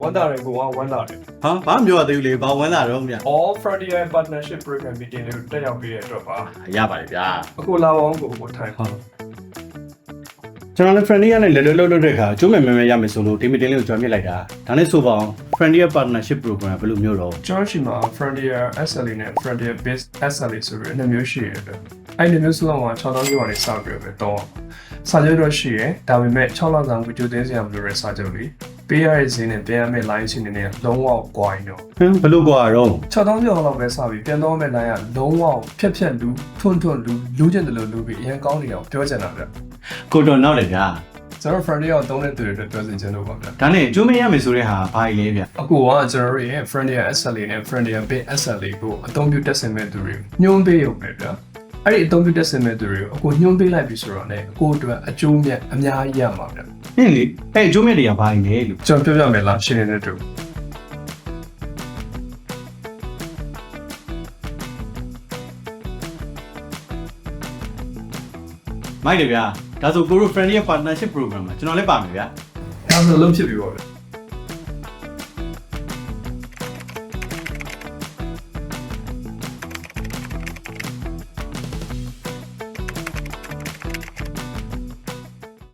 Wanda ko Wanda. ဟာဘာမှပြောရသေးဘူးလေဘာဝမ်းသာတော့ဗျာ All Frontier Partnership Program meeting တွေတက်ရောက်ပြီးရတော့ပါ ရပါတယ်ဗျာ အခုလာအောင်ကိုထိုင် ဟုတ်ကျွန်တော်လည်း Frontier နဲ့လွယ်လွယ်လုပ်တဲ့ခါကျိုးမယ်မယ်ရမယ်ဆိုလို့ဒီ meeting လေးကို join ဖြစ်လိုက်တာဒါနဲ့ဆိုပါအောင် Frontier Partnership Program ဘယ်လိုမျိုးတော့ ကျွန်တော်ရှိမှာ Frontier SLA နဲ့ Frontier Based SLA ဆိုပြီးနှစ်မျိုးရှိရတယ်အဲ့ဒီမျိုးဆိုတော့6000ကျော်ကနေစပြီးပဲတော့စာချုပ်တော့ရှိရဒါပေမဲ့6လဆောင်ကိုကြိုတင်စရာမလိုတဲ့စာချုပ်လေးပေးရတဲ့ဈေးနဲ့ပြန်ရမယ့် line ရှင်တွေနဲ့လုံးဝကွာရင်တော့ ဟင်ဘယ်လိုကွာတော့ 6000ကျော်လောက်ပဲစပြီးပြန်တော့မယ့် line ကလုံးဝဖြက်ဖြက်လူထွန်းထွန်းလူကျင်တယ်လို့လူပြီးအရင်ကောင်းနေအောင်ပြောချင်တာဗျ ကိုတော်နောက်လေဗျာ ကျွန်တော် Frontier ကိုသုံးတဲ့သူတွေအတွက်ပြောချင်လို့ပါဗျ ဒါနဲ့ကျိုးမရမယ်ဆိုတဲ့ဟာဘာကြီးလဲဗျာ အခုကကျွန်တော်ရဲ့ Frontier SLA နဲ့ Frontier Bay SLA ကိုအသုံးပြုတက်ဆင်မဲ့သူတွေညွှန်းပေးရုံပဲဗျာအဲ့ဒီအသုံးပြုတက်ဆင်မဲ့သူတွေကိုအခုညွှန်းပေးလိုက်ပြီဆိုတော့လည်းအခုအတွက်အကျိုးမြတ်အများကြီးရမှာဗျာ ဟင်းလေအဲ့ကျိုးမြတွေကဘာကြီးလဲလို့ ကျွန်တော်ပြောပြမယ်လားရှင်းနေတဲ့တူ မိုက်တယ်ဗျာဒါဆိုကိုတို့ Frontier Partnership Program မှာကျွန်တော်လည်းပါမယ်ဗျာ အဲ့ဒါဆိုလုံးဖြစ်ပြီပေါ့ဗျာ